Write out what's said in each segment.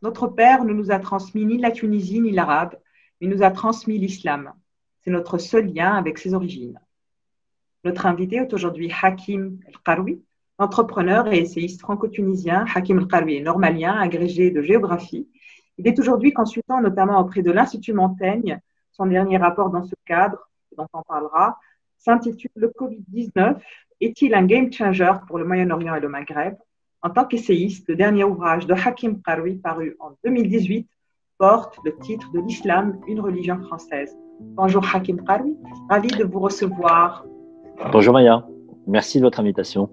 Notre père ne nous a transmis ni la Tunisie ni l'arabe, mais nous a transmis l'islam. C'est notre seul lien avec ses origines. Notre invité est aujourd'hui Hakim El-Karoui, entrepreneur et essayiste franco-tunisien. Hakim El-Karoui est normalien, agrégé de géographie. Il est aujourd'hui consultant notamment auprès de l'Institut Montaigne. Son dernier rapport dans ce cadre, dont on parlera, s'intitule Le Covid-19 est-il un game changer pour le Moyen-Orient et le Maghreb? En tant qu'essayiste, le dernier ouvrage de Hakim Karoui, paru en 2018, porte le titre de l'Islam, une religion française. Bonjour Hakim Karoui, ravi de vous recevoir. Bonjour Maya, merci de votre invitation.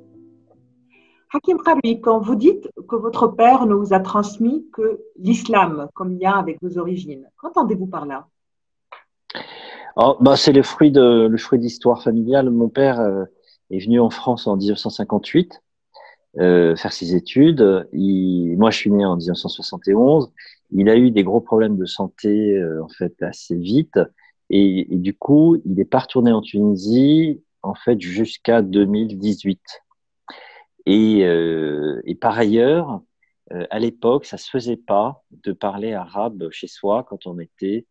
Hakim Karoui, quand vous dites que votre père ne vous a transmis que l'islam comme lien avec vos origines, qu'entendez-vous par là? C'est le fruit d'histoire familiale. Mon père est venu en France en 1958 faire ses études. Moi, je suis né en 1971. Il a eu des gros problèmes de santé en fait assez vite et du coup, il n'est pas retourné en Tunisie en fait jusqu'à 2018. Et par ailleurs, à l'époque, ça se faisait pas de parler arabe chez soi quand on était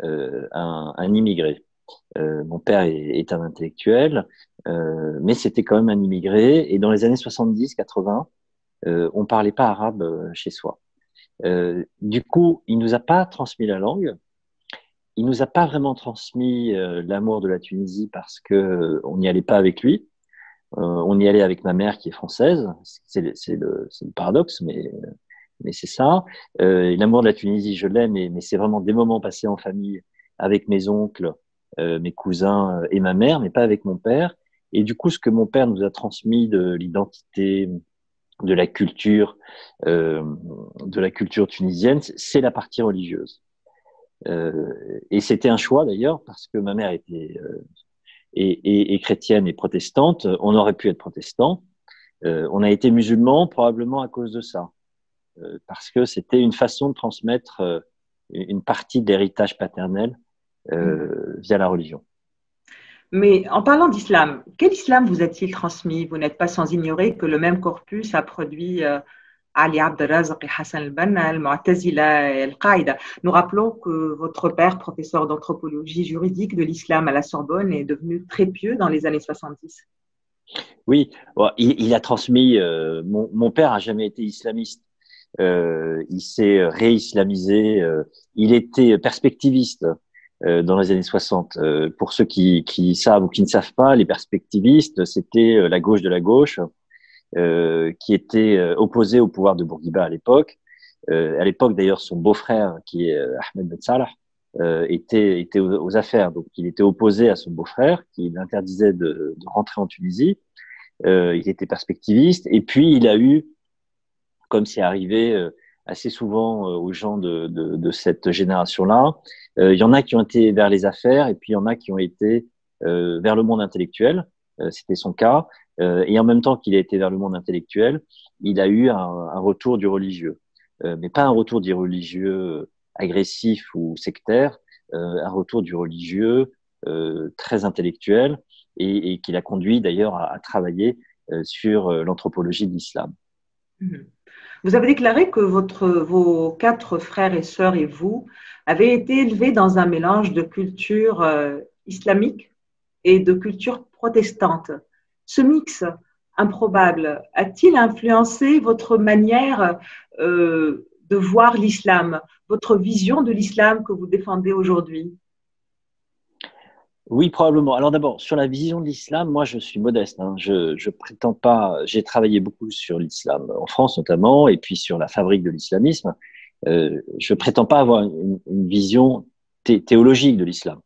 un immigré. Mon père est un intellectuel, mais c'était quand même un immigré. Et dans les années 70-80, on parlait pas arabe chez soi. Du coup, il nous a pas transmis la langue. Il nous a pas vraiment transmis l'amour de la Tunisie parce que on n'y allait pas avec lui. On y allait avec ma mère qui est française. C'est le paradoxe, mais c'est ça. L'amour de la Tunisie, je l'aime, mais c'est vraiment des moments passés en famille avec mes oncles, mes cousins et ma mère, mais pas avec mon père. Et du coup, ce que mon père nous a transmis de l'identité, de euh, la culture tunisienne, c'est la partie religieuse. Et c'était un choix d'ailleurs parce que ma mère était et chrétienne et protestante. On aurait pu être protestant. On a été musulman probablement à cause de ça, parce que c'était une façon de transmettre une partie de l'héritage paternel via la religion. Mais en parlant d'islam, quel islam vous a-t-il transmis? Vous n'êtes pas sans ignorer que le même corpus a produit Ali Abdelrazak et Hassan al-Banna, al-Mu'tazila et al-Qaïda. Nous rappelons que votre père, professeur d'anthropologie juridique de l'islam à la Sorbonne, est devenu très pieux dans les années 70. Oui, bon, il a transmis. Mon père a jamais été islamiste. Il s'est réislamisé. Il était perspectiviste dans les années 60. Pour ceux qui savent ou qui ne savent pas, les perspectivistes, c'était la gauche de la gauche qui était opposée au pouvoir de Bourguiba à l'époque. À l'époque, d'ailleurs, son beau-frère, qui est Ahmed Ben Salah, était aux affaires. Donc, il était opposé à son beau-frère, qui l'interdisait de rentrer en Tunisie. Il était perspectiviste. Et puis, il a eu, comme c'est arrivé assez souvent aux gens de cette génération-là, il y en a qui ont été vers les affaires et puis il y en a qui ont été vers le monde intellectuel. C'était son cas. Et en même temps qu'il a été vers le monde intellectuel, il a eu un retour du religieux. Mais pas un retour du religieux agressif ou sectaire, un retour du religieux très intellectuel et qui l'a conduit d'ailleurs à travailler sur l'anthropologie de l'islam. Mhm. Vous avez déclaré que vos quatre frères et sœurs et vous avez été élevés dans un mélange de culture islamique et de culture protestante. Ce mix improbable a-t-il influencé votre manière de voir l'islam, votre vision de l'islam que vous défendez aujourd'hui? Oui, probablement. Alors d'abord, sur la vision de l'islam, moi je suis modeste. Hein. Je prétends pas. J'ai travaillé beaucoup sur l'islam en France notamment, et puis sur la fabrique de l'islamisme. Je prétends pas avoir une vision théologique de l'islam.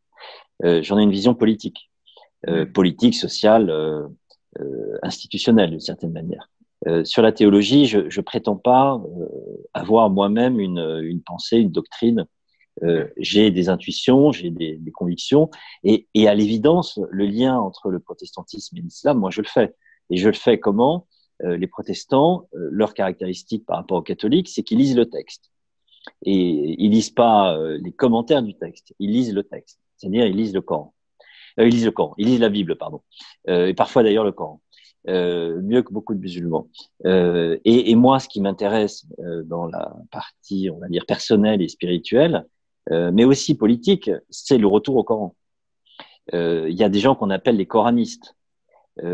J'en ai une vision politique, politique, sociale, institutionnelle d'une certaine manière. Sur la théologie, je prétends pas avoir moi-même une pensée, une doctrine. J'ai des intuitions, j'ai des convictions, et à l'évidence, le lien entre le protestantisme et l'islam, moi je le fais. Et je le fais comment? Les protestants, leur caractéristique par rapport aux catholiques, c'est qu'ils lisent le texte. Et ils lisent pas les commentaires du texte, ils lisent le texte. C'est-à-dire, ils lisent le Coran. Ils lisent le Coran, ils lisent la Bible, pardon. Et parfois d'ailleurs le Coran. mieux que beaucoup de musulmans. Et moi, ce qui m'intéresse dans la partie, on va dire, personnelle et spirituelle, mais aussi politique, c'est le retour au Coran. Il y a des gens qu'on appelle les coranistes,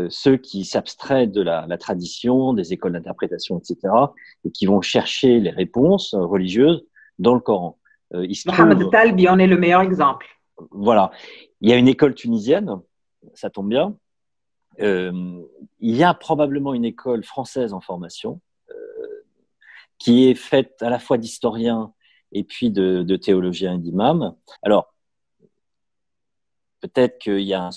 ceux qui s'abstraient de la tradition, des écoles d'interprétation, etc., et qui vont chercher les réponses religieuses dans le Coran. Il se Mohamed trouve, Talbi en est le meilleur exemple. voilà, il y a une école tunisienne, ça tombe bien. Il y a probablement une école française en formation qui est faite à la fois d'historiens et puis de théologiens et d'imams. Alors, peut-être qu'il y a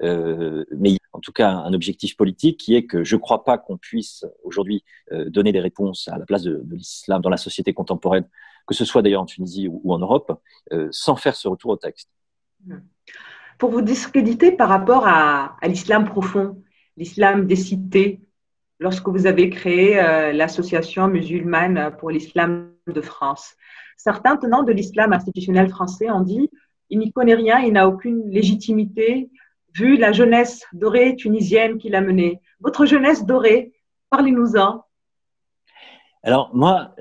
mais en tout cas un objectif politique qui est que je ne crois pas qu'on puisse aujourd'hui donner des réponses à la place de l'islam dans la société contemporaine, que ce soit d'ailleurs en Tunisie ou en Europe, sans faire ce retour au texte. Pour vous discréditer par rapport à l'islam profond, l'islam des cités, lorsque vous avez créé l'association musulmane pour l'islam de France, certains tenants de l'islam institutionnel français ont dit il n'y connaît rien, il n'a aucune légitimité, vu la jeunesse dorée tunisienne qu'il a menée. Votre jeunesse dorée, parlez-nous-en. Alors moi,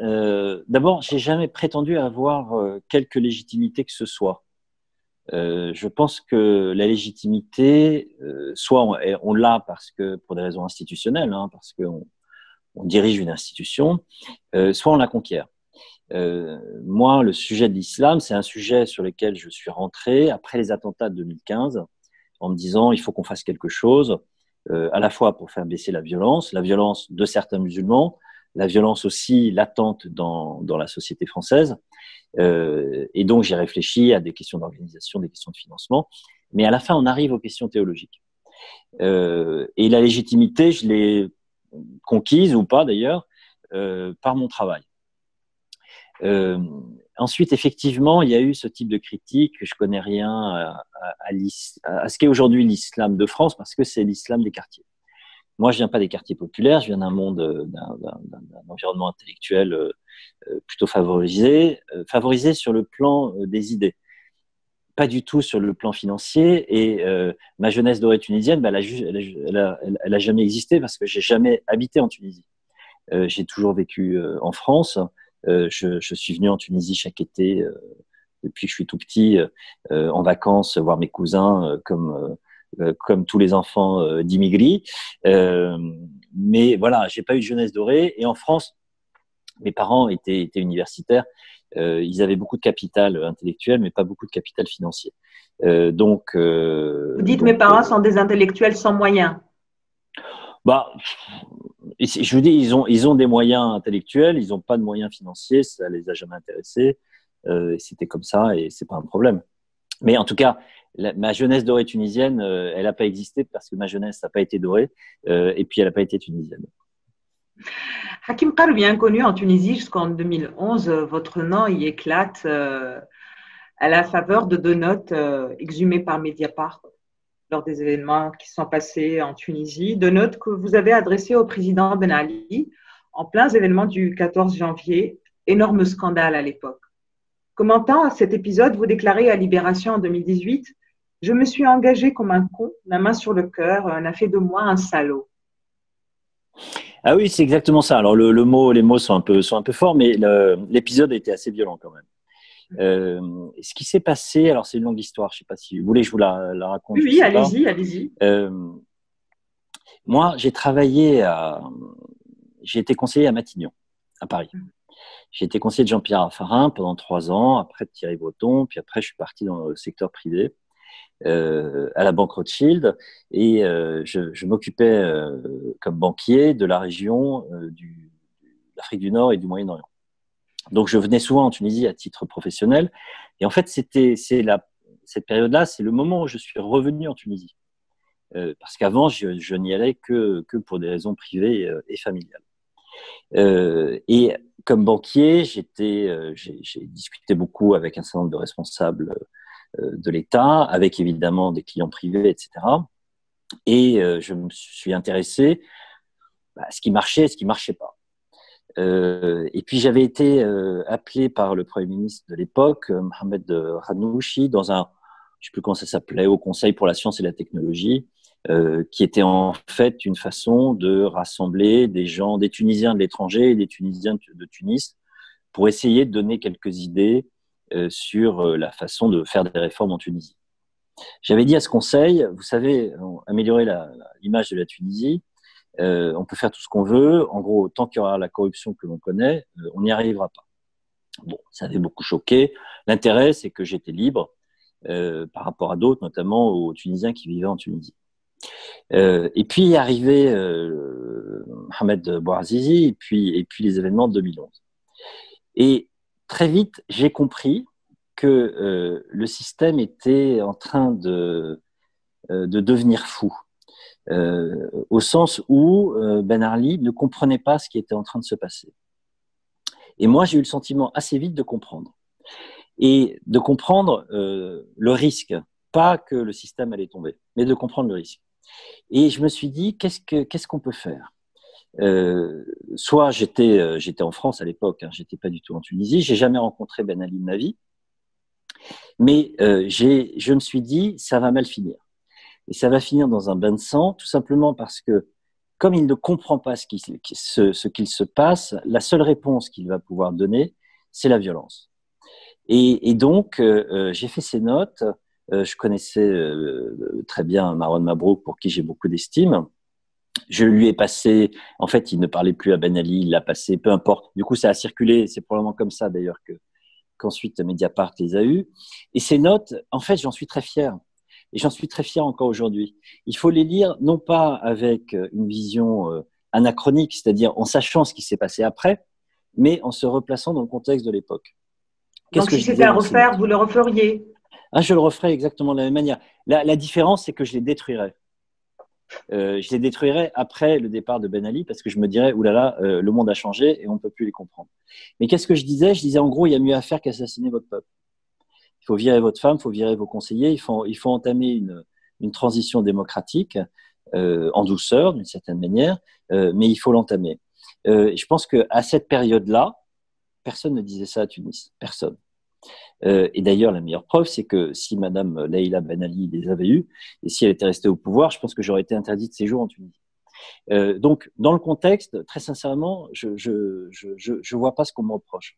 d'abord, j'ai jamais prétendu avoir quelque légitimité que ce soit. Je pense que la légitimité, soit on l'a parce que pour des raisons institutionnelles, hein, parce qu'on dirige une institution, soit on la conquiert. Moi, le sujet de l'islam, c'est un sujet sur lequel je suis rentré après les attentats de 2015, en me disant il faut qu'on fasse quelque chose, à la fois pour faire baisser la violence de certains musulmans, la violence aussi latente dans la société française. Et donc, j'ai réfléchi à des questions d'organisation, des questions de financement. Mais à la fin, on arrive aux questions théologiques. Et la légitimité, je l'ai conquise ou pas d'ailleurs, par mon travail. Ensuite, effectivement, il y a eu ce type de critique. Je connais rien à ce qu'est aujourd'hui l'islam de France parce que c'est l'islam des quartiers. Moi, je viens pas des quartiers populaires, je viens d'un monde, d'un environnement intellectuel plutôt favorisé sur le plan des idées, pas du tout sur le plan financier. Et ma jeunesse dorée tunisienne, elle a jamais existé parce que j'ai jamais habité en Tunisie. J'ai toujours vécu en France. Je suis venu en Tunisie chaque été depuis que je suis tout petit en vacances voir mes cousins comme tous les enfants d'immigrés. Mais voilà, j'ai pas eu de jeunesse dorée. Et en France, mes parents étaient universitaires. Ils avaient beaucoup de capital intellectuel, mais pas beaucoup de capital financier. Vous dites mes parents sont des intellectuels sans moyens. Bah, je vous dis, ils ont des moyens intellectuels, ils n'ont pas de moyens financiers, ça les a jamais intéressés. C'était comme ça et c'est pas un problème. Mais en tout cas, ma jeunesse dorée tunisienne, elle n'a pas existé parce que ma jeunesse n'a pas été dorée et puis elle n'a pas été tunisienne. Hakim Kar, bien connu en Tunisie jusqu'en 2011, votre nom y éclate à la faveur de deux notes exhumées par Mediapart lors des événements qui sont passés en Tunisie, deux notes que vous avez adressées au président Ben Ali en plein événement du 14 janvier, énorme scandale à l'époque. Commentant cet épisode, vous déclarez à Libération en 2018 « Je me suis engagé comme un con, la main sur le cœur, n'a fait de moi un salaud ». Ah oui, c'est exactement ça. Alors les mots sont un peu forts, mais l'épisode a été assez violent quand même. Ce qui s'est passé, alors c'est une longue histoire. Je sais pas si vous voulez que je vous la raconte. Oui, allez-y. Moi, j'ai été conseiller à Matignon, à Paris. J'ai été conseiller de Jean-Pierre Raffarin pendant 3 ans, après de Thierry Breton, puis après je suis parti dans le secteur privé. À la Banque Rothschild et je m'occupais comme banquier de la région d'Afrique du Nord et du Moyen-Orient. Donc je venais souvent en Tunisie à titre professionnel et en fait cette période-là, c'est le moment où je suis revenu en Tunisie parce qu'avant je n'y allais que pour des raisons privées et familiales. Et comme banquier, j'ai discuté beaucoup avec un certain nombre de responsables de l'État, avec évidemment des clients privés, etc. Et je me suis intéressé à ce qui marchait et ce qui ne marchait pas. Et puis j'avais été appelé par le Premier ministre de l'époque, Mohamed Radnouchi, dans je ne sais plus comment ça s'appelait, au Conseil pour la science et la technologie, qui était en fait une façon de rassembler des gens, des Tunisiens de l'étranger et des Tunisiens de Tunis, pour essayer de donner quelques idées sur la façon de faire des réformes en Tunisie. J'avais dit à ce conseil, vous savez, améliorer l'image de la Tunisie, on peut faire tout ce qu'on veut. En gros, tant qu'il y aura la corruption que l'on connaît, on n'y arrivera pas. Bon, ça avait beaucoup choqué. L'intérêt, c'est que j'étais libre par rapport à d'autres, notamment aux Tunisiens qui vivaient en Tunisie. Et puis est arrivé Mohamed Bouazizi et puis les événements de 2011. Et très vite, j'ai compris que le système était en train de devenir fou, au sens où Ben Ali ne comprenait pas ce qui était en train de se passer. Et moi, j'ai eu le sentiment assez vite de comprendre. Et de comprendre le risque, pas que le système allait tomber, mais de comprendre le risque. Et je me suis dit, qu'est-ce qu'on peut faire? Soit j'étais en France à l'époque, hein, j'étais pas du tout en Tunisie, j'ai jamais rencontré Ben Ali de ma vie, mais je me suis dit, ça va mal finir. Et ça va finir dans un bain de sang, tout simplement parce que, comme il ne comprend pas ce qu'il se passe, la seule réponse qu'il va pouvoir donner, c'est la violence. Et donc, j'ai fait ces notes. Je connaissais très bien Marwan Mabrouk, pour qui j'ai beaucoup d'estime. Je lui ai passé, en fait, il ne parlait plus à Ben Ali, il l'a passé, peu importe. Du coup, ça a circulé, c'est probablement comme ça d'ailleurs qu'ensuite Mediapart les a eues. Et ces notes, en fait, j'en suis très fier. Et j'en suis très fier encore aujourd'hui. Il faut les lire non pas avec une vision anachronique, c'est-à-dire en sachant ce qui s'est passé après, mais en se replaçant dans le contexte de l'époque. Donc, si c'était à refaire, vous le referiez? Ah, je le referais exactement de la même manière. La différence, c'est que je les détruirais. Je les détruirais après le départ de Ben Ali parce que je me dirais, oulala, le monde a changé et on ne peut plus les comprendre. Mais qu'est-ce que je disais? Je disais en gros, il y a mieux à faire qu'assassiner votre peuple. Il faut virer votre femme, il faut virer vos conseillers, il faut entamer une transition démocratique en douceur d'une certaine manière, mais il faut l'entamer. Je pense qu'à cette période-là, personne ne disait ça à Tunis, personne. Et d'ailleurs, la meilleure preuve, c'est que si Madame Leïla Ben Ali les avait eus, et si elle était restée au pouvoir, je pense que j'aurais été interdit de séjour en Tunisie. Donc, dans le contexte, très sincèrement, je vois pas ce qu'on me reproche.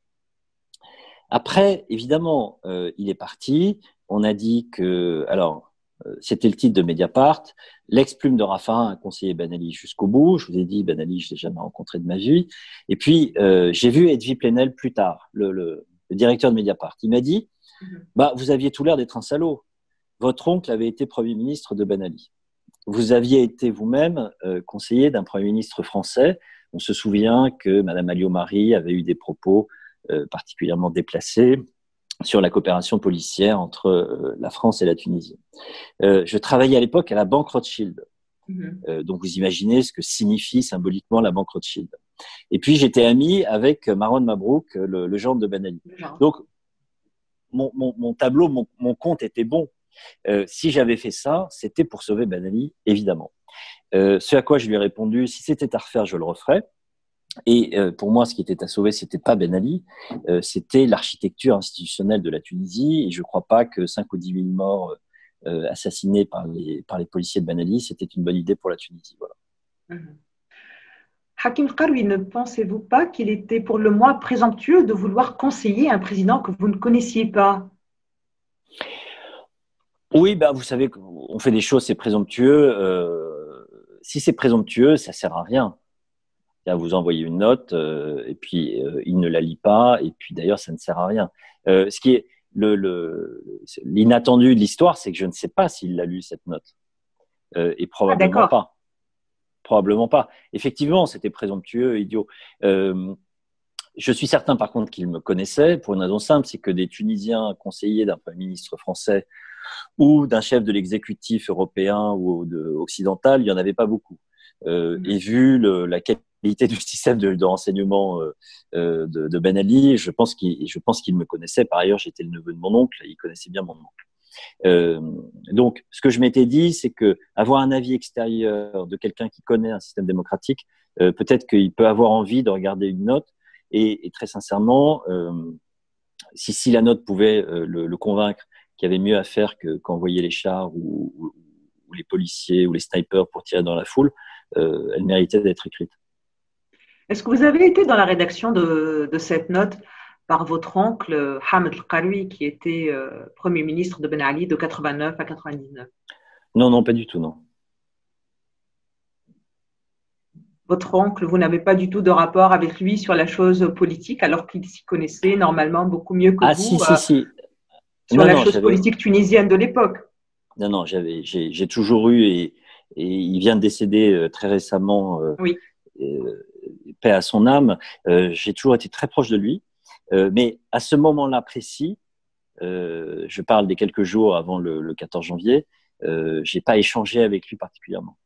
Après, évidemment, il est parti. On a dit que, alors, c'était le titre de Mediapart. L'ex-plume de Raffarin a conseillé Ben Ali jusqu'au bout. Je vous ai dit, Ben Ali, je l'ai jamais rencontré de ma vie. Et puis, j'ai vu Edwy Plenel plus tard, le directeur de Mediapart. Il m'a dit, bah, vous aviez tout l'air d'être un salaud. Votre oncle avait été Premier ministre de Ben Ali. Vous aviez été vous-même conseiller d'un Premier ministre français. On se souvient que Madame Alliot-Marie avait eu des propos particulièrement déplacés sur la coopération policière entre la France et la Tunisie. Je travaillais à l'époque à la Banque Rothschild. Donc vous imaginez ce que signifie symboliquement la Banque Rothschild. Et puis j'étais ami avec Marwan Mabrouk, le gendre de Ben Ali. Donc mon tableau, mon compte était bon. Si j'avais fait ça, c'était pour sauver Ben Ali, évidemment. Ce à quoi je lui ai répondu, si c'était à refaire, je le referais. Et pour moi, ce qui était à sauver, c'était pas Ben Ali, c'était l'architecture institutionnelle de la Tunisie. Et je ne crois pas que 5 ou 10 000 morts assassinés par les policiers de Ben Ali, c'était une bonne idée pour la Tunisie. Voilà. Hakim Karoui, ne pensez-vous pas qu'il était pour le moins présomptueux de vouloir conseiller un président que vous ne connaissiez pas? Oui, bah, vous savez, on fait des choses, c'est présomptueux. Si c'est présomptueux, ça sert à rien. Vous envoyez une note et puis il ne la lit pas et puis d'ailleurs ça ne sert à rien. Ce qui est l'inattendu de l'histoire, c'est que je ne sais pas s'il a lu cette note et probablement pas. Probablement pas. Effectivement, c'était présomptueux, idiot. Je suis certain par contre qu'il me connaissait pour une raison simple, c'est que des Tunisiens conseillers d'un Premier ministre français ou d'un chef de l'exécutif européen ou occidental, il n'y en avait pas beaucoup. Et vu la qualité du système de renseignement de Ben Ali, je pense qu'il me connaissait. Par ailleurs, j'étais le neveu de mon oncle, il connaissait bien mon oncle. Donc, ce que je m'étais dit, c'est que avoir un avis extérieur de quelqu'un qui connaît un système démocratique, peut-être qu'il peut avoir envie de regarder une note. Et très sincèrement, si la note pouvait le convaincre qu'il y avait mieux à faire qu'envoyer les chars ou ou les policiers ou les snipers pour tirer dans la foule, elle méritait d'être écrite. Est-ce que vous avez été dans la rédaction de cette note par votre oncle Hamid Al-Qaroui, qui était Premier ministre de Ben Ali de 89 à 99? Non, non, pas du tout, non. Votre oncle, vous n'avez pas du tout de rapport avec lui sur la chose politique, alors qu'il s'y connaissait normalement beaucoup mieux que Ah, vous si. sur la chose politique tunisienne de l'époque. Non, j'ai toujours eu, et il vient de décéder très récemment, oui. Paix à son âme, j'ai toujours été très proche de lui. Mais à ce moment-là précis, je parle des quelques jours avant le 14 janvier, je n'ai pas échangé avec lui particulièrement.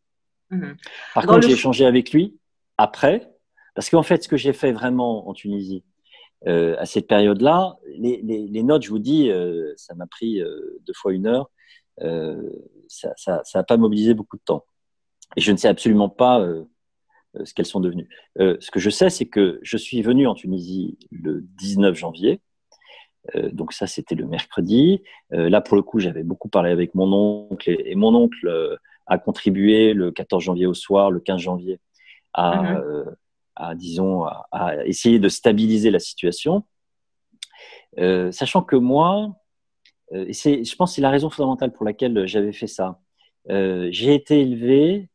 Par contre, j'ai échangé avec lui après, parce qu'en fait, ce que j'ai fait vraiment en Tunisie, à cette période-là, les notes, je vous dis, ça m'a pris 2 fois 1 heure. Ça n'a pas mobilisé beaucoup de temps. Et je ne sais absolument pas ce qu'elles sont devenues. Ce que je sais, c'est que je suis venu en Tunisie le 19 janvier. Donc ça, c'était le mercredi. Là, pour le coup, j'avais beaucoup parlé avec mon oncle, et mon oncle a contribué le 14 janvier au soir, le 15 janvier, à essayer de stabiliser la situation. Sachant que moi, je pense que c'est la raison fondamentale pour laquelle j'avais fait ça. J'ai été élevé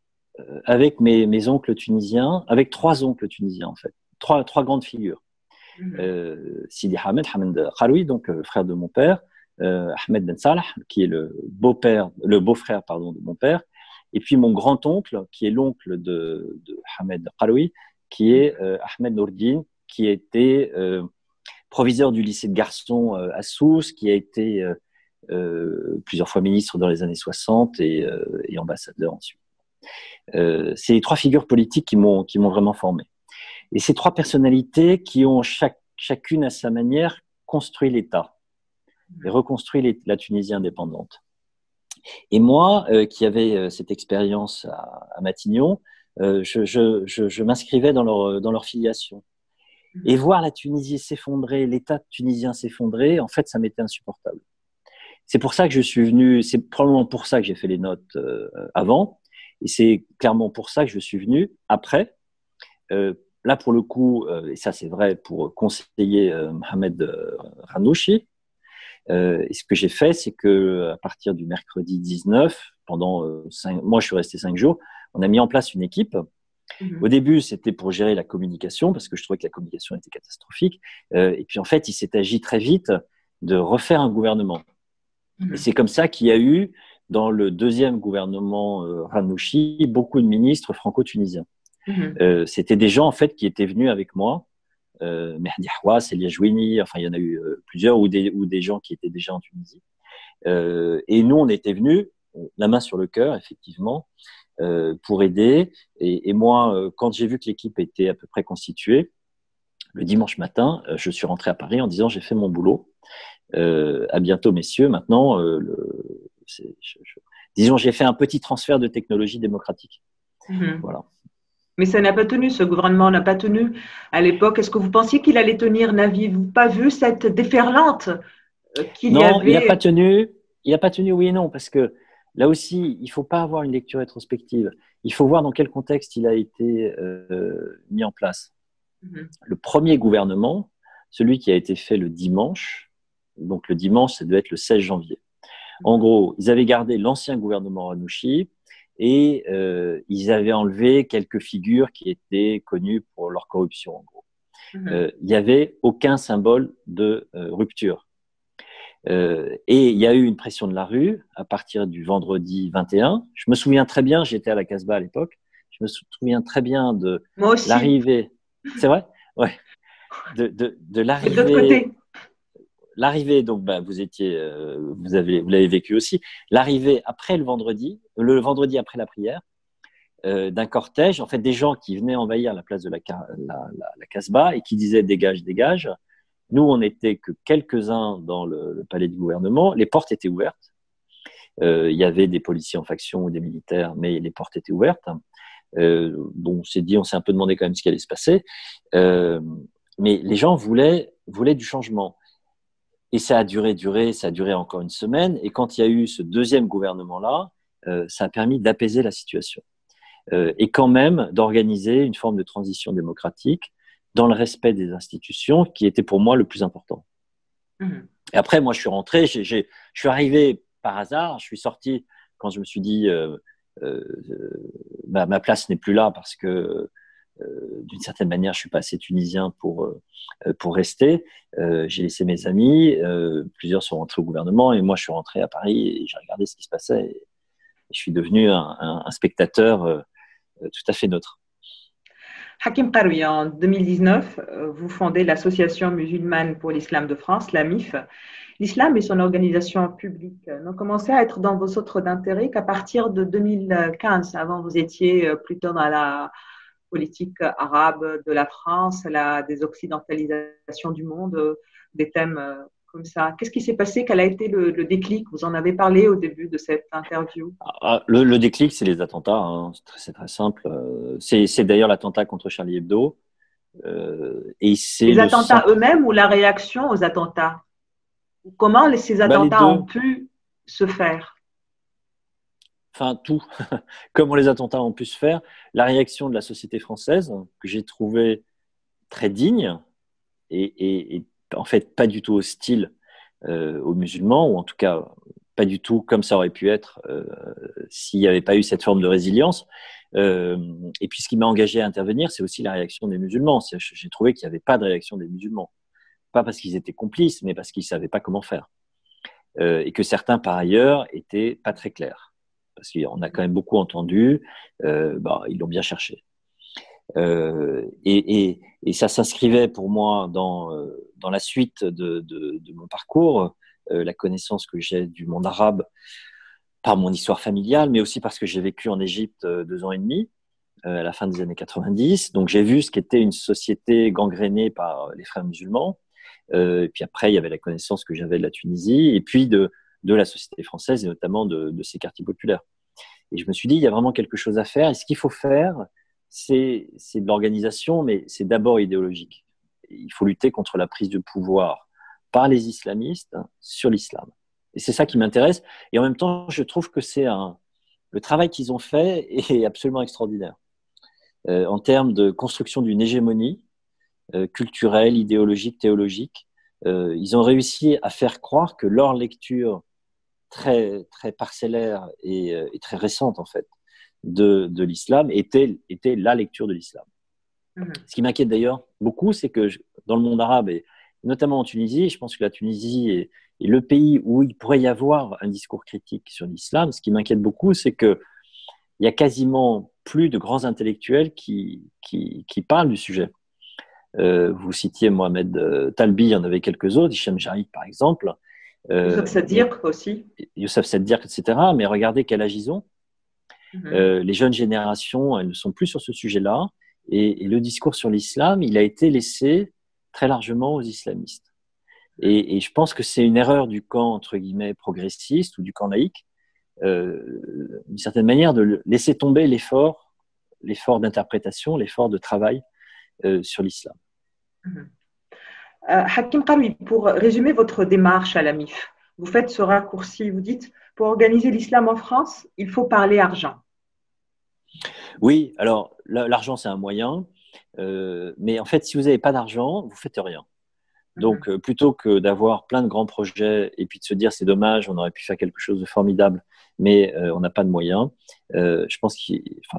avec mes oncles tunisiens, avec 3 oncles tunisiens en fait, trois grandes figures. Sidi Hamed Kharoui, donc frère de mon père, Ahmed Ben Salah, qui est le beau-frère de mon père, et puis mon grand-oncle, qui est l'oncle de Hamed Kharoui, qui est Ahmed Nourdine, qui était proviseur du lycée de garçons à Sousse, qui a été plusieurs fois ministre dans les années 60 et ambassadeur ensuite. C'est les 3 figures politiques qui m'ont vraiment formé. Et ces 3 personnalités qui ont chacune à sa manière construit l'État et reconstruit la Tunisie indépendante. Et moi, qui avais cette expérience à Matignon, je m'inscrivais dans leur filiation. Et voir la Tunisie s'effondrer, l'État tunisien s'effondrer, en fait, ça m'était insupportable. C'est pour ça que je suis venu, c'est probablement pour ça que j'ai fait les notes avant, et c'est clairement pour ça que je suis venu après. Là, pour le coup, et ça c'est vrai pour conseiller Mohamed Ranouchi, et ce que j'ai fait, c'est que à partir du mercredi 19, pendant moi je suis resté 5 jours, on a mis en place une équipe. Au début, c'était pour gérer la communication, parce que je trouvais que la communication était catastrophique. Et puis, en fait, il s'est agi très vite de refaire un gouvernement. Et c'est comme ça qu'il y a eu, dans le 2e gouvernement Ranouchi, beaucoup de ministres franco-tunisiens. C'était des gens, en fait, qui étaient venus avec moi. Mehdi Hawass, Elia Jouini, enfin, il y en a eu plusieurs, ou des gens qui étaient déjà en Tunisie. Et nous, on était venus, la main sur le cœur, effectivement, pour aider. Et moi, quand j'ai vu que l'équipe était à peu près constituée, le dimanche matin, je suis rentré à Paris en disant j'ai fait mon boulot. À bientôt, messieurs. Maintenant, disons, j'ai fait un petit transfert de technologie démocratique. Voilà. Mais ça n'a pas tenu, ce gouvernement n'a pas tenu à l'époque. Est-ce que vous pensiez qu'il allait tenir? N'aviez-vous pas vu cette déferlante qu'il y avait? Non, il n'a pas tenu. Il n'a pas tenu, oui et non, parce que là aussi, il ne faut pas avoir une lecture rétrospective. Il faut voir dans quel contexte il a été mis en place. Le premier gouvernement, celui qui a été fait le dimanche, donc le dimanche, ça devait être le 16 janvier. En gros, ils avaient gardé l'ancien gouvernement Ranouchi et ils avaient enlevé quelques figures qui étaient connues pour leur corruption, en gros. Il n'y avait aucun symbole de rupture. Et il y a eu une pression de la rue à partir du vendredi 21. Je me souviens très bien, j'étais à la Casbah à l'époque, je me souviens très bien de l'arrivée. C'est vrai? Ouais. De l'arrivée. L'arrivée, donc vous l'avez vécu aussi. L'arrivée après le vendredi après la prière, d'un cortège, en fait des gens qui venaient envahir la place de la Casbah et qui disaient dégage, dégage. Nous, on n'était que quelques-uns dans le palais du gouvernement. Les portes étaient ouvertes. Il y avait des policiers en faction ou des militaires, mais les portes étaient ouvertes. On s'est un peu demandé quand même ce qui allait se passer. Mais les gens voulaient du changement. Et ça a duré encore une semaine. Et quand il y a eu ce deuxième gouvernement-là, ça a permis d'apaiser la situation et quand même d'organiser une forme de transition démocratique dans le respect des institutions qui était pour moi le plus important. Et après, moi, je suis rentré, je suis arrivé par hasard, je suis sorti quand je me suis dit ma place n'est plus là parce que d'une certaine manière, je suis pas assez tunisien pour rester. J'ai laissé mes amis, plusieurs sont rentrés au gouvernement et moi, je suis rentré à Paris et j'ai regardé ce qui se passait et je suis devenu un spectateur tout à fait neutre. Hakim Karoui, en 2019, vous fondez l'Association musulmane pour l'islam de France, l'AMIF. L'islam et son organisation publique n'ont commencé à être dans vos centres d'intérêt qu'à partir de 2015. Avant, vous étiez plutôt dans la politique arabe de la France, la désoccidentalisation du monde, des thèmes comme ça. Qu'est-ce qui s'est passé? Quel a été le déclic? Vous en avez parlé au début de cette interview. Le déclic, c'est les attentats. Hein. C'est très simple. C'est d'ailleurs l'attentat contre Charlie Hebdo. Et c'est les attentats eux-mêmes ou la réaction aux attentats? Comment ces attentats ont pu se faire? Enfin, tout. Comment les attentats ont pu se faire. La réaction de la société française, que j'ai trouvée très digne et en fait pas du tout hostile aux musulmans, ou en tout cas pas du tout comme ça aurait pu être s'il n'y avait pas eu cette forme de résilience. Et puis ce qui m'a engagé à intervenir, c'est aussi la réaction des musulmans. J'ai trouvé qu'il n'y avait pas de réaction des musulmans. Pas parce qu'ils étaient complices, mais parce qu'ils ne savaient pas comment faire. Et que certains, par ailleurs, étaient pas très clairs. Parce qu'on a quand même beaucoup entendu, ils l'ont bien cherché. Et ça s'inscrivait pour moi dans la suite de mon parcours, la connaissance que j'ai du monde arabe par mon histoire familiale, mais aussi parce que j'ai vécu en Égypte 2 ans et demi, à la fin des années 90. Donc j'ai vu ce qu'était une société gangrénée par les frères musulmans. Et puis après, il y avait la connaissance que j'avais de la Tunisie, et puis de la société française, et notamment de ces quartiers populaires. Et je me suis dit, il y a vraiment quelque chose à faire. Et ce qu'il faut faire, c'est de l'organisation, mais c'est d'abord idéologique. Il faut lutter contre la prise de pouvoir par les islamistes sur l'islam. Et c'est ça qui m'intéresse. Et en même temps, je trouve que le travail qu'ils ont fait est absolument extraordinaire. En termes de construction d'une hégémonie culturelle, idéologique, théologique, ils ont réussi à faire croire que leur lecture très, très parcellaire et très récente, en fait, de l'islam était la lecture de l'islam. Ce qui m'inquiète d'ailleurs beaucoup, c'est que dans le monde arabe, et notamment en Tunisie, je pense que la Tunisie est le pays où il pourrait y avoir un discours critique sur l'islam. Ce qui m'inquiète beaucoup, c'est qu'il y a quasiment plus de grands intellectuels qui parlent du sujet. Vous citiez Mohamed Talbi, il y en avait quelques autres, Hicham Jarric par exemple. Youssef Saddiq aussi. Youssef Saddiq, etc. Mais regardez quel âge ils ont. Les jeunes générations, elles ne sont plus sur ce sujet-là. Et le discours sur l'islam, il a été laissé très largement aux islamistes. Et je pense que c'est une erreur du camp, entre guillemets, progressiste ou du camp laïque, d'une certaine manière, de laisser tomber l'effort d'interprétation, l'effort de travail sur l'islam. Hakim Karoui, pour résumer votre démarche à l'AMIF, vous faites ce raccourci, vous dites, pour organiser l'islam en France, il faut parler argent. Oui, alors l'argent c'est un moyen, mais en fait si vous n'avez pas d'argent, vous faites rien. Donc plutôt que d'avoir plein de grands projets et puis de se dire c'est dommage, on aurait pu faire quelque chose de formidable, mais on n'a pas de moyens, je pense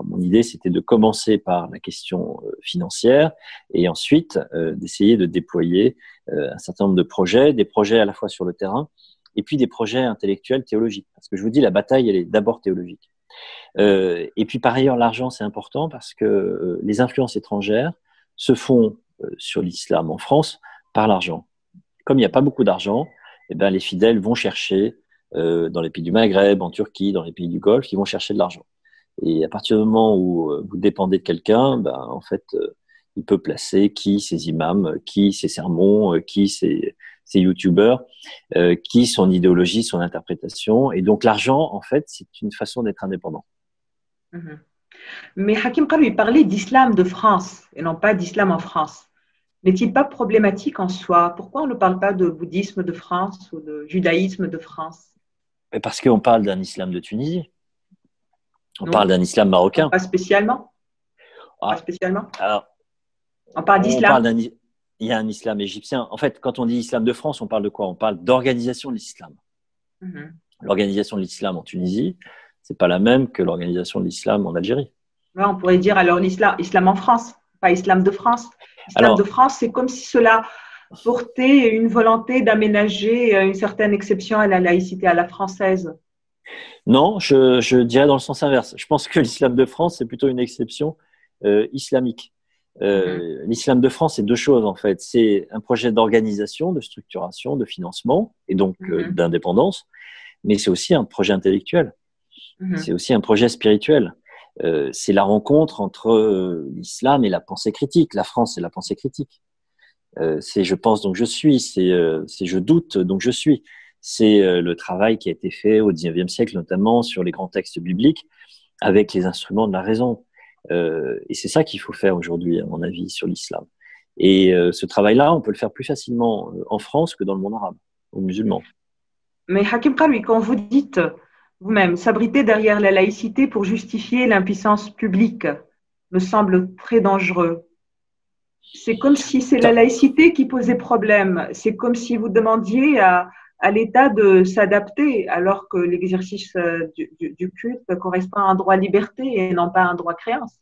mon idée c'était de commencer par la question financière et ensuite d'essayer de déployer un certain nombre de projets, des projets à la fois sur le terrain et puis des projets intellectuels théologiques. Parce que je vous dis, la bataille elle est d'abord théologique. Et puis par ailleurs, l'argent c'est important parce que les influences étrangères se font sur l'islam en France par l'argent. Comme il n'y a pas beaucoup d'argent, eh ben, les fidèles vont chercher dans les pays du Maghreb, en Turquie, dans les pays du Golfe, ils vont chercher de l'argent. Et à partir du moment où vous dépendez de quelqu'un, ben, en fait, il peut placer qui ses imams, qui ses sermons, qui ses youtubeurs, qui son idéologie, son interprétation. Et donc l'argent, en fait, c'est une façon d'être indépendant. Mais Hakim Karoui parlait d'islam de France et non pas d'islam en France. N'est-il pas problématique en soi? Pourquoi on ne parle pas de bouddhisme de France ou de judaïsme de France? Parce qu'on parle d'un islam de Tunisie. On Non, parle d'un islam marocain. pas spécialement. Pas Ah, spécialement. alors, On parle on parle d'islam. il y a un islam égyptien. En fait, quand on dit islam de France, on parle de quoi? On parle d'organisation de l'islam. Mhm. L'organisation de l'islam en Tunisie, c'est pas la même que l'organisation de l'islam en Algérie. Ouais, on pourrait dire alors l'islam en France, pas islam de France. Islam de Alors, France, c'est comme si cela portait une volonté d'aménager une certaine exception à la laïcité à la française. non, je dirais dans le sens inverse. Je pense que l'islam de France, c'est plutôt une exception islamique. Mhm. L'islam de France, c'est deux choses en fait. C'est un projet d'organisation, de structuration, de financement et donc Mhm. d'indépendance, mais c'est aussi un projet intellectuel. C'est Mhm. aussi un projet spirituel. C'est la rencontre entre l'islam et la pensée critique. La France, c'est la pensée critique. C'est je pense donc je suis. C'est je doute donc je suis. C'est le travail qui a été fait au XIXe siècle, notamment sur les grands textes bibliques, avec les instruments de la raison. Et c'est ça qu'il faut faire aujourd'hui, à mon avis, sur l'islam. Et ce travail-là, on peut le faire plus facilement en France que dans le monde arabe ou musulman. Mais Hakim Karoui, quand vous dites vous-même s'abriter derrière la laïcité pour justifier l'impuissance publique, me semble très dangereux. C'est comme si c'est la laïcité qui posait problème. C'est comme si vous demandiez à l'État de s'adapter, alors que l'exercice du culte correspond à un droit à liberté et non pas à un droit à créance.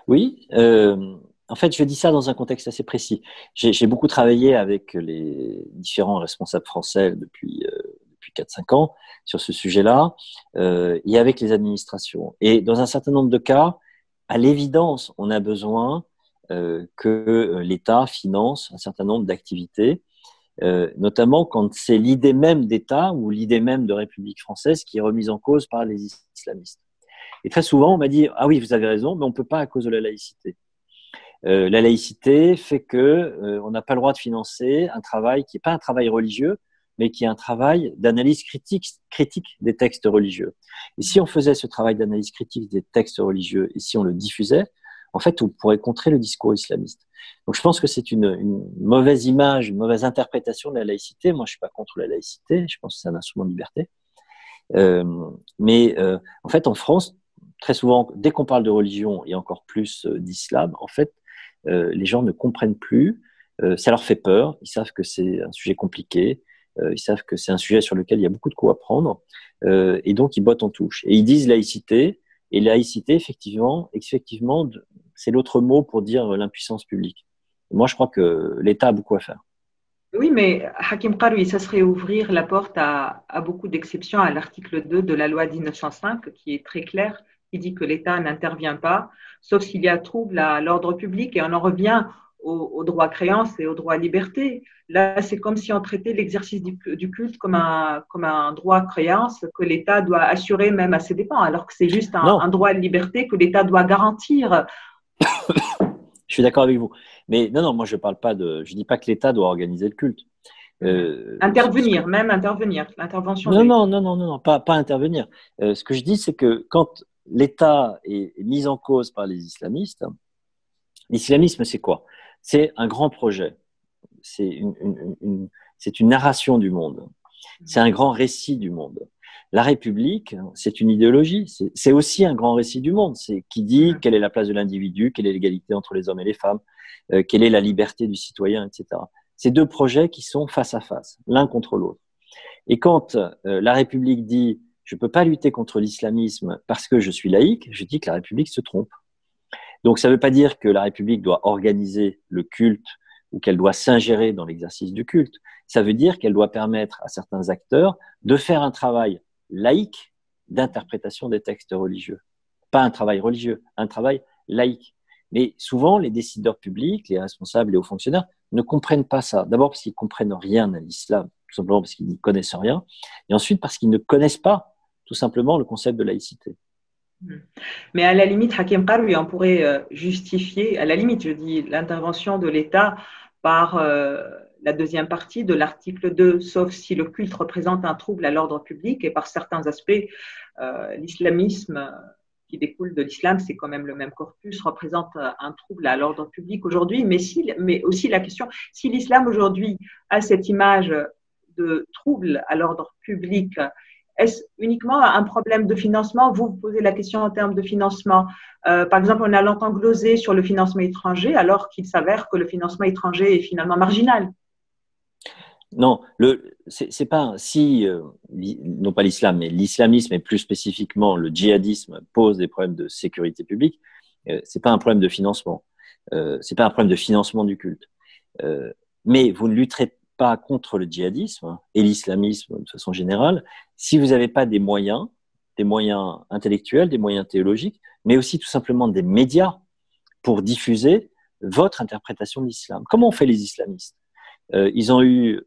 Oui, en fait, je dis ça dans un contexte assez précis. J'ai beaucoup travaillé avec les différents responsables français depuis 4-5 ans sur ce sujet-là, et avec les administrations. Et dans un certain nombre de cas, à l'évidence, on a besoin que l'État finance un certain nombre d'activités, notamment quand c'est l'idée même d'État ou l'idée même de République française qui est remise en cause par les islamistes. Et très souvent, on m'a dit, ah oui, vous avez raison, mais on ne peut pas à cause de la laïcité. La laïcité fait que on n'a pas le droit de financer un travail qui n'est pas un travail religieux, mais qui est un travail d'analyse critique des textes religieux. Et si on faisait ce travail d'analyse critique des textes religieux et si on le diffusait, en fait, on pourrait contrer le discours islamiste. Donc, je pense que c'est une mauvaise image, une mauvaise interprétation de la laïcité. Moi, je suis pas contre la laïcité. Je pense que c'est un instrument de liberté. Mais en fait, en France, très souvent, dès qu'on parle de religion et encore plus d'islam, en fait, les gens ne comprennent plus. Ça leur fait peur. Ils savent que c'est un sujet compliqué. Ils savent que c'est un sujet sur lequel il y a beaucoup de coups à prendre. Et donc, ils bottent en touche. Et ils disent laïcité. Et laïcité, effectivement, c'est l'autre mot pour dire l'impuissance publique. Moi, je crois que l'État a beaucoup à faire. Oui, mais Hakim Karoui, ça serait ouvrir la porte à beaucoup d'exceptions à l'article 2 de la loi 1905, qui est très clair, qui dit que l'État n'intervient pas, sauf s'il y a trouble à l'ordre public, et on en revient au droit à créance et au droit à liberté. Là, c'est comme si on traitait l'exercice du culte comme un droit à créance que l'État doit assurer même à ses dépens, alors que c'est juste un Non, droit à liberté que l'État doit garantir. je suis d'accord avec vous. Mais non, non, moi je dis pas que l'État doit organiser le culte. Ce que, Intervenir, même intervenir, l'intervention de non, l'État. non, non, non, non, non, pas intervenir. Ce que je dis, c'est que quand l'État est mis en cause par les islamistes, l'islamisme, c'est quoi? C'est un grand projet. C'est c'est une narration du monde. C'est un grand récit du monde. La République, c'est une idéologie. C'est aussi un grand récit du monde. C'est qui dit quelle est la place de l'individu, quelle est l'égalité entre les hommes et les femmes, quelle est la liberté du citoyen, etc. C'est deux projets qui sont face à face, l'un contre l'autre. Et quand la République dit je ne peux pas lutter contre l'islamisme parce que je suis laïque, je dis que la République se trompe. Donc ça ne veut pas dire que la République doit organiser le culte ou qu'elle doit s'ingérer dans l'exercice du culte. Ça veut dire qu'elle doit permettre à certains acteurs de faire un travail laïque d'interprétation des textes religieux. Pas un travail religieux, un travail laïque. Mais souvent, les décideurs publics, les responsables, les hauts fonctionnaires ne comprennent pas ça. D'abord parce qu'ils ne comprennent rien à l'islam, tout simplement parce qu'ils n'y connaissent rien, et ensuite parce qu'ils ne connaissent pas tout simplement le concept de laïcité. Mais à la limite, Hakim Karoui, on pourrait justifier, à la limite, je dis, l'intervention de l'État par la deuxième partie de l'article 2, sauf si le culte représente un trouble à l'ordre public et par certains aspects, l'islamisme qui découle de l'islam, c'est quand même le même corpus, représente un trouble à l'ordre public aujourd'hui, mais aussi la question, si l'islam aujourd'hui a cette image de trouble à l'ordre public, est-ce uniquement un problème de financement? Vous posez la question en termes de financement. Par exemple, on a longtemps glosé sur le financement étranger, alors qu'il s'avère que le financement étranger est finalement marginal. Non, c'est pas si non pas l'islam, mais l'islamisme et plus spécifiquement le djihadisme pose des problèmes de sécurité publique. C'est pas un problème de financement. C'est pas un problème de financement du culte. Mais vous ne lutterez pas contre le djihadisme et l'islamisme de façon générale si vous n'avez pas des moyens intellectuels, des moyens théologiques, mais aussi tout simplement des médias pour diffuser votre interprétation de l'islam. Comment ont fait les islamistes? Ils ont eu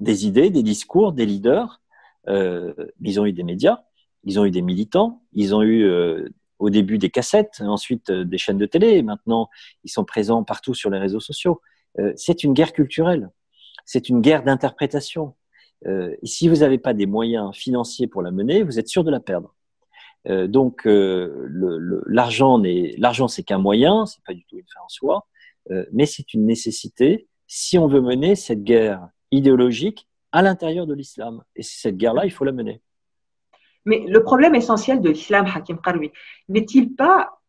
des idées, des discours, des leaders, ils ont eu des médias, ils ont eu des militants, ils ont eu au début des cassettes, ensuite des chaînes de télé, et maintenant ils sont présents partout sur les réseaux sociaux. C'est une guerre culturelle, c'est une guerre d'interprétation. Et si vous n'avez pas des moyens financiers pour la mener, vous êtes sûr de la perdre. Donc l'argent c'est qu'un moyen, c'est pas du tout une fin en soi, mais c'est une nécessité si on veut mener cette guerre idéologique à l'intérieur de l'islam. Et cette guerre-là, il faut la mener. Mais le problème essentiel de l'islam, Hakim Karoui, n'est-il pas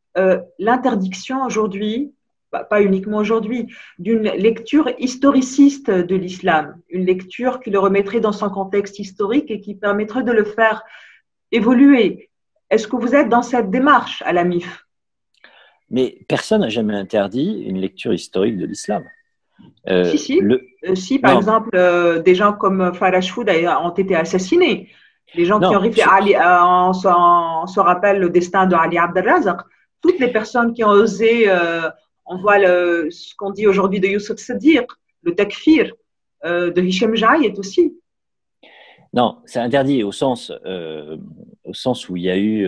l'interdiction aujourd'hui, pas uniquement aujourd'hui, d'une lecture historiciste de l'islam, une lecture qui le remettrait dans son contexte historique et qui permettrait de le faire évoluer? Est-ce que vous êtes dans cette démarche à la MIF? Mais personne n'a jamais interdit une lecture historique de l'islam. Si, par exemple, des gens comme Faraj Foud ont été assassinés. Les gens qui ont réfléchi, on se rappelle le destin de Ali Abdelrazak. Toutes les personnes qui ont osé, on voit ce qu'on dit aujourd'hui de Youssef Sadiq, le takfir de Hichem Jaïet aussi. Non, c'est interdit au sens où il y a eu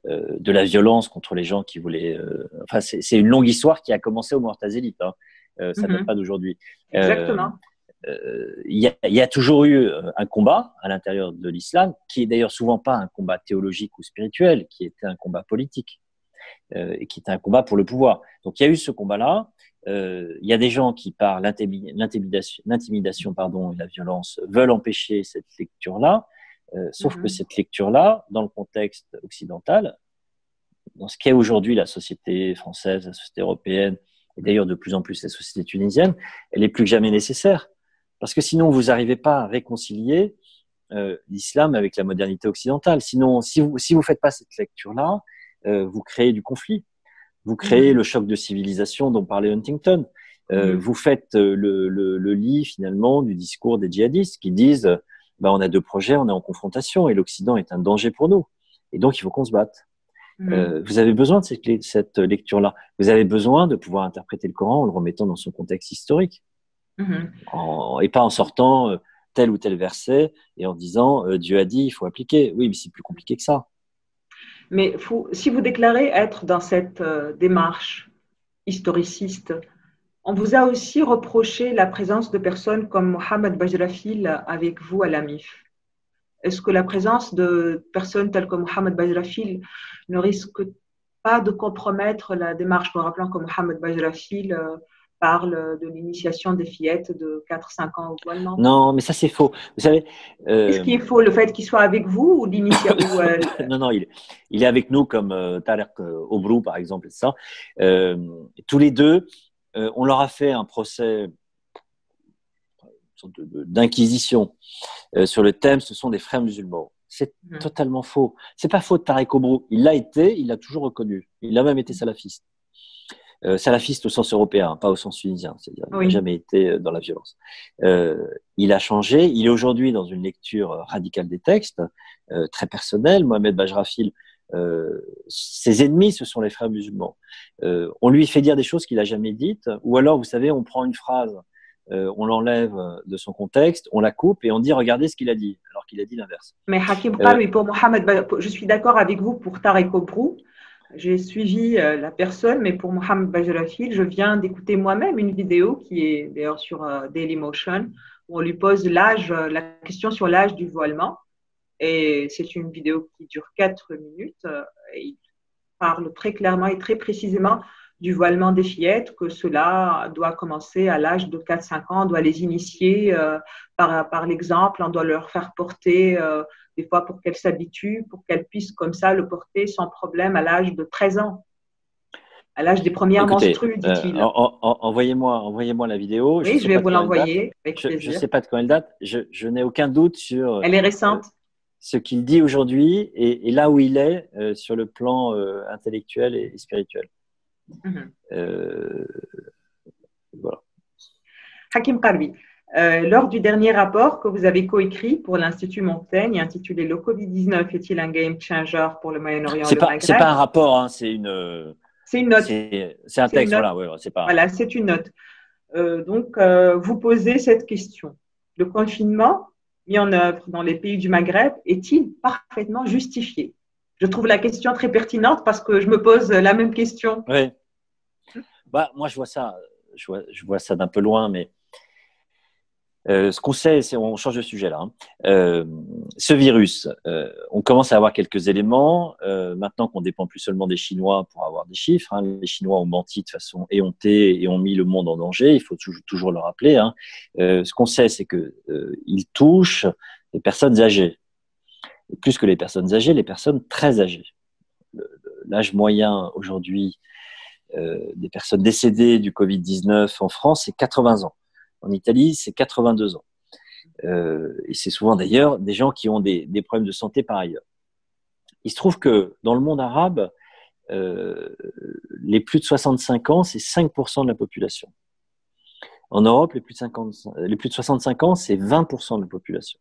de la violence contre les gens qui voulaient. Enfin, c'est une longue histoire qui a commencé au Mu'tazilite. Hein. Ça date pas d'aujourd'hui. Exactement. Il y a toujours eu un combat à l'intérieur de l'islam, qui est d'ailleurs souvent pas un combat théologique ou spirituel, qui était un combat politique, et qui était un combat pour le pouvoir. Donc il y a eu ce combat-là. Il y a des gens qui, par l'intimidation et la violence, veulent empêcher cette lecture-là. Sauf que cette lecture-là, dans le contexte occidental, dans ce qu'est aujourd'hui la société française, la société européenne, et d'ailleurs de plus en plus la société tunisienne, elle est plus que jamais nécessaire. Parce que sinon, vous n'arrivez pas à réconcilier l'islam avec la modernité occidentale. Sinon, si vous faites pas cette lecture-là, vous créez du conflit. Vous créez le choc de civilisation dont parlait Huntington. Vous faites le lit, finalement, du discours des djihadistes qui disent on a deux projets, on est en confrontation et l'Occident est un danger pour nous. Et donc, il faut qu'on se batte. Vous avez besoin de cette lecture-là. Vous avez besoin de pouvoir interpréter le Coran en le remettant dans son contexte historique. Et pas en sortant tel ou tel verset et en disant Dieu a dit, il faut appliquer. Oui, mais c'est plus compliqué que ça. Mais si vous déclarez être dans cette démarche historiciste, on vous a aussi reproché la présence de personnes comme Mohamed Bajrafil avec vous à la MIF. Est-ce que la présence de personnes telles que Mohamed Bajrafil ne risque pas de compromettre la démarche? Nous rappelons que Mohamed Bajrafil parle de l'initiation des fillettes de 4-5 ans au voilement. Non, mais ça c'est faux. Vous savez. Est-ce qu'il faut le fait qu'il soit avec vous ou l'initiation Non, il est avec nous comme Tarek Obrou par exemple et ça. Tous les deux, on leur a fait un procès d'inquisition sur le thème. Ce sont des frères musulmans. C'est totalement faux. C'est pas faux de Tarek Obrou. Il l'a été, il l'a toujours reconnu. Il a même été salafiste. Salafiste au sens européen, pas au sens tunisien, c'est-à-dire il n'a jamais été dans la violence. Il a changé, il est aujourd'hui dans une lecture radicale des textes, très personnelle. Mohamed Bajrafil, ses ennemis, ce sont les frères musulmans. On lui fait dire des choses qu'il n'a jamais dites, ou alors, vous savez, on prend une phrase, on l'enlève de son contexte, on la coupe et on dit regardez ce qu'il a dit, alors qu'il a dit l'inverse. Mais Hakim Karoui, pour Mohamed, je suis d'accord avec vous pour Tarek Obrou. J'ai suivi la personne, mais pour Mohamed Bajrafil, je viens d'écouter moi-même une vidéo qui est d'ailleurs sur Dailymotion, où on lui pose la question sur l'âge du voilement. Et c'est une vidéo qui dure 4 minutes. Et il parle très clairement et très précisément du voilement des fillettes, que cela doit commencer à l'âge de 4-5 ans, on doit les initier par l'exemple, on doit leur faire porter des fois pour qu'elles s'habituent, pour qu'elles puissent comme ça le porter sans problème à l'âge de 13 ans, à l'âge des premières Écoutez, menstrues, dit-il. Envoyez-moi la vidéo. Je Oui, sais je vais pas de vous quand elle date. l'envoyer avec Je ne plaisir. sais pas de quand elle date. Je n'ai aucun doute sur Elle est récente. ce qu'il dit aujourd'hui et là où il est sur le plan intellectuel et spirituel. Voilà. Hakim Karbi, lors du dernier rapport que vous avez coécrit pour l'Institut Montaigne, intitulé Le Covid-19 est-il un game changer pour le Moyen-Orient et le Maghreb? C'est pas un rapport, hein, c'est une note. C'est un texte, voilà. Ouais, c'est pas... Voilà, c'est une note. Donc, vous posez cette question. Le confinement mis en œuvre dans les pays du Maghreb est-il parfaitement justifié? Je trouve la question très pertinente parce que je me pose la même question. Oui. Bah, moi, je vois ça d'un peu loin, mais ce qu'on sait, on change de sujet là. Hein. Ce virus, on commence à avoir quelques éléments. Maintenant qu'on dépend plus seulement des Chinois pour avoir des chiffres, hein. Les Chinois ont menti de façon éhontée et ont mis le monde en danger. Il faut toujours le rappeler. Hein. Ce qu'on sait, c'est que il touche les personnes âgées. Et plus que les personnes âgées, les personnes très âgées. L'âge moyen aujourd'hui des personnes décédées du Covid-19 en France, c'est 80 ans. En Italie, c'est 82 ans. Et c'est souvent d'ailleurs des gens qui ont des problèmes de santé par ailleurs. Il se trouve que dans le monde arabe, les plus de 65 ans, c'est 5% de la population. En Europe, les plus de 65 ans, c'est 20% de la population.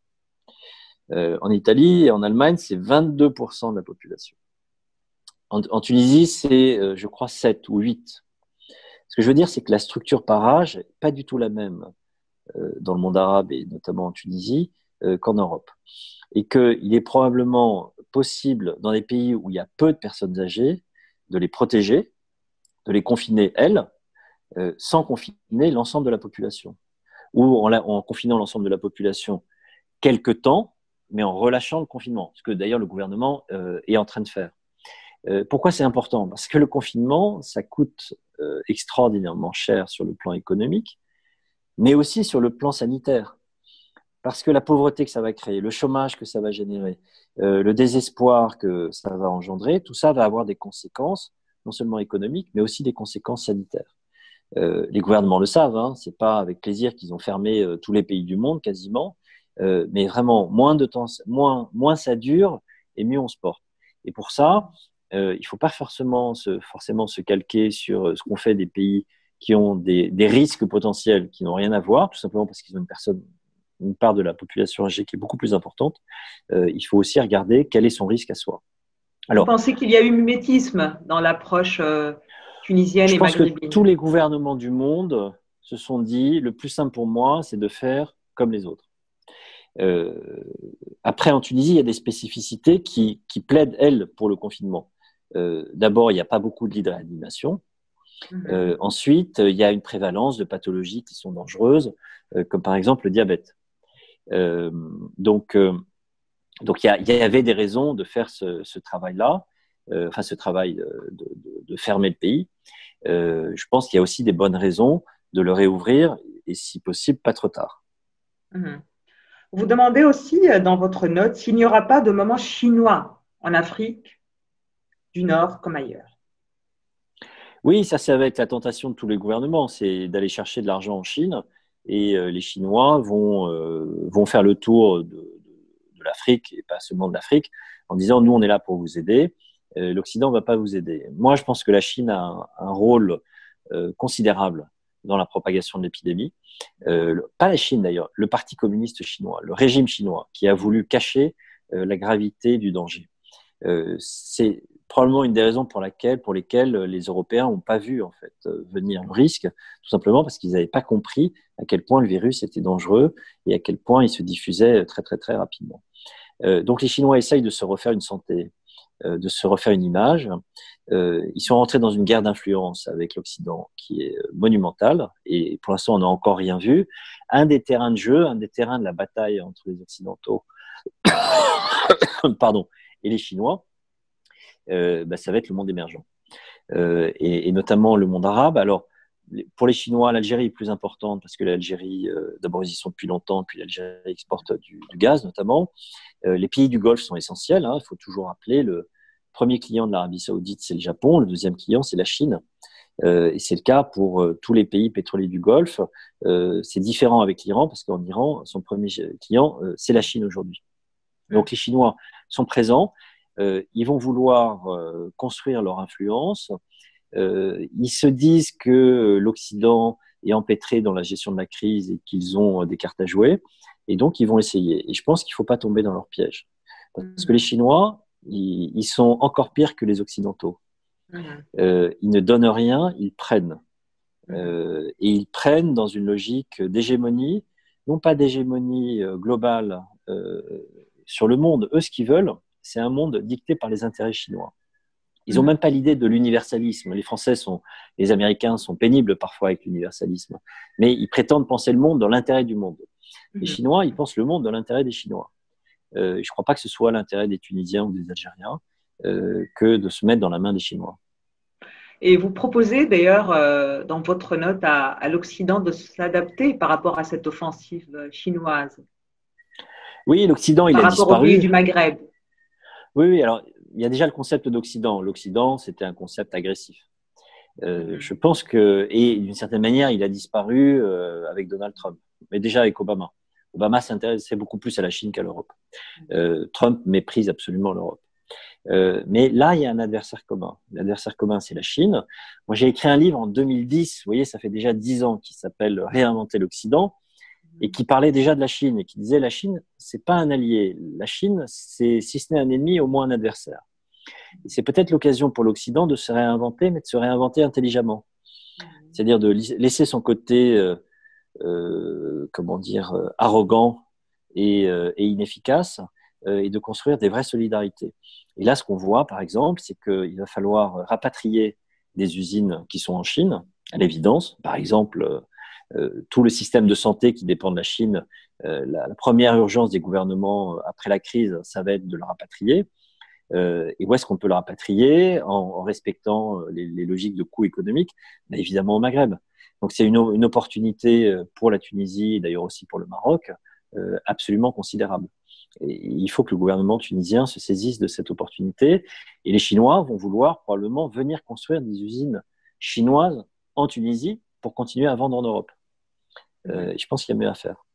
En Italie et en Allemagne, c'est 22% de la population. En Tunisie, c'est, je crois, 7 ou 8. Ce que je veux dire, c'est que la structure par âge n'est pas du tout la même dans le monde arabe et notamment en Tunisie qu'en Europe. Et qu'il est probablement possible, dans des pays où il y a peu de personnes âgées, de les protéger, de les confiner, elles, sans confiner l'ensemble de la population. Ou en confinant l'ensemble de la population quelque temps, mais en relâchant le confinement, ce que d'ailleurs le gouvernement est en train de faire. Pourquoi c'est important? Parce que le confinement, ça coûte extraordinairement cher sur le plan économique, mais aussi sur le plan sanitaire. Parce que la pauvreté que ça va créer, le chômage que ça va générer, le désespoir que ça va engendrer, tout ça va avoir des conséquences, non seulement économiques, mais aussi des conséquences sanitaires. Les gouvernements le savent, hein, c'est pas avec plaisir qu'ils ont fermé tous les pays du monde quasiment, mais vraiment moins de temps, moins ça dure et mieux on se porte. Et pour ça, il ne faut pas forcément se calquer sur ce qu'ont fait des pays qui ont des risques potentiels qui n'ont rien à voir, tout simplement parce qu'ils ont une part de la population âgée qui est beaucoup plus importante. Il faut aussi regarder quel est son risque à soi. Alors, vous pensez qu'il y a eu mimétisme dans l'approche tunisienne et maghrébine? Je pense que tous les gouvernements du monde se sont dit, le plus simple pour moi, c'est de faire comme les autres. Après, en Tunisie, il y a des spécificités qui plaident, elles, pour le confinement. D'abord, il n'y a pas beaucoup de lits de réanimation. Ensuite, il y a une prévalence de pathologies qui sont dangereuses, comme par exemple le diabète. Donc, il y avait des raisons de faire ce travail-là, ce travail de fermer le pays. Je pense qu'il y a aussi des bonnes raisons de le réouvrir, et si possible, pas trop tard. Vous demandez aussi dans votre note s'il n'y aura pas de moment chinois en Afrique du Nord comme ailleurs. Oui, ça va être la tentation de tous les gouvernements, c'est d'aller chercher de l'argent en Chine, et les Chinois vont faire le tour de l'Afrique, et pas seulement de l'Afrique, en disant « nous, on est là pour vous aider, l'Occident ne va pas vous aider ». Moi, je pense que la Chine a un rôle considérable dans la propagation de l'épidémie. Pas la Chine d'ailleurs, le Parti communiste chinois, le régime chinois, qui a voulu cacher la gravité du danger. C'est probablement une des raisons pour lesquelles les Européens n'ont pas vu en fait venir le risque, tout simplement parce qu'ils n'avaient pas compris à quel point le virus était dangereux et à quel point il se diffusait très très très rapidement. Donc les Chinois essayent de se refaire une santé, de se refaire une image. Ils sont rentrés dans une guerre d'influence avec l'Occident qui est monumentale et pour l'instant on n'a encore rien vu. Un des terrains de jeu, un des terrains de la bataille entre les Occidentaux pardon, et les Chinois, ça va être le monde émergent. et notamment le monde arabe. Alors, pour les Chinois, l'Algérie est plus importante parce que l'Algérie, d'abord, ils y sont depuis longtemps, puis l'Algérie exporte du gaz notamment. Les pays du Golfe sont essentiels. Il faut toujours rappeler, le premier client de l'Arabie Saoudite, c'est le Japon. Le deuxième client, c'est la Chine. Et c'est le cas pour tous les pays pétroliers du Golfe. C'est différent avec l'Iran parce qu'en Iran, son premier client, c'est la Chine aujourd'hui. Donc les Chinois sont présents. Ils vont vouloir construire leur influence. Ils se disent que l'Occident est empêtré dans la gestion de la crise et qu'ils ont des cartes à jouer. Et donc, ils vont essayer. Et je pense qu'il ne faut pas tomber dans leur piège. Parce que les Chinois, ils sont encore pires que les Occidentaux. Ils ne donnent rien, ils prennent. Et ils prennent dans une logique d'hégémonie, non pas d'hégémonie globale sur le monde. Eux, ce qu'ils veulent, c'est un monde dicté par les intérêts chinois. Ils n'ont même pas l'idée de l'universalisme. Les Américains sont pénibles parfois avec l'universalisme, mais ils prétendent penser le monde dans l'intérêt du monde. Les Chinois, ils pensent le monde dans l'intérêt des Chinois. Je ne crois pas que ce soit l'intérêt des Tunisiens ou des Algériens que de se mettre dans la main des Chinois. Et vous proposez d'ailleurs dans votre note à l'Occident de s'adapter par rapport à cette offensive chinoise. Oui, l'Occident, il a disparu. Par rapport aux pays du Maghreb. Oui, alors il y a déjà le concept d'Occident. L'Occident, c'était un concept agressif. Je pense que, et d'une certaine manière, il a disparu avec Donald Trump, mais déjà avec Obama. Obama s'intéressait beaucoup plus à la Chine qu'à l'Europe. Trump méprise absolument l'Europe. Mais là, il y a un adversaire commun. L'adversaire commun, c'est la Chine. Moi, j'ai écrit un livre en 2010, vous voyez, ça fait déjà 10 ans, qui s'appelle « Réinventer l'Occident » et qui parlait déjà de la Chine et qui disait la Chine, c'est pas un allié. La Chine, c'est, si ce n'est un ennemi, au moins un adversaire. Et c'est peut-être l'occasion pour l'Occident de se réinventer, mais de se réinventer intelligemment. C'est-à-dire de laisser son côté, arrogant et inefficace et de construire des vraies solidarités. Et là, ce qu'on voit, par exemple, c'est qu'il va falloir rapatrier des usines qui sont en Chine, à l'évidence. Par exemple, tout le système de santé qui dépend de la Chine, la première urgence des gouvernements après la crise, ça va être de le rapatrier. Et où est-ce qu'on peut le rapatrier en respectant les logiques de coûts économiques? Évidemment au Maghreb. Donc c'est une opportunité pour la Tunisie et d'ailleurs aussi pour le Maroc absolument considérable. Et il faut que le gouvernement tunisien se saisisse de cette opportunité. Et les Chinois vont vouloir probablement venir construire des usines chinoises en Tunisie pour continuer à vendre en Europe. Je pense qu'il y a mieux à faire.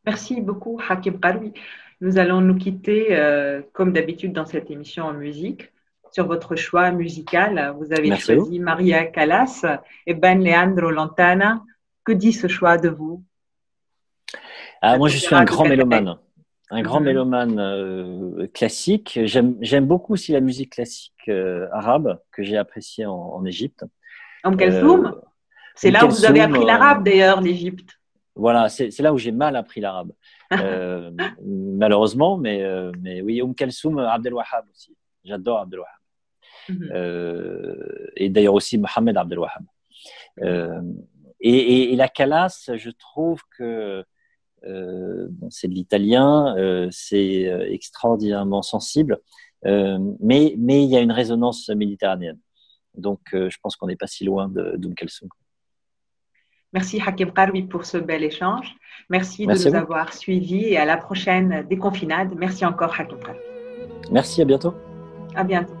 Merci beaucoup, Hakim Karoui. Nous allons nous quitter, comme d'habitude dans cette émission en musique, sur votre choix musical. Vous avez choisi Maria Callas et Ben Leandro Lantana. Que dit ce choix de vous? Moi, je suis un grand mélomane. Un grand mélomane classique. J'aime beaucoup aussi la musique classique arabe que j'ai appréciée en Égypte. Kalsoum, c'est là où vous avez appris l'arabe d'ailleurs, l'Égypte. Voilà, c'est là où j'ai mal appris l'arabe, malheureusement, mais oui, Kalsoum, Abdel Wahab aussi. J'adore Abdel Wahab. Et d'ailleurs aussi Mohamed Abdel Wahab. Et la Callas, je trouve que c'est de l'italien, c'est extraordinairement sensible, mais il y a une résonance méditerranéenne. Donc, je pense qu'on n'est pas si loin Kalsoum. Merci Hakim Karoui pour ce bel échange. Merci de nous avoir suivis et à la prochaine déconfinade. Merci encore Hakim Karoui. Merci, à bientôt. À bientôt.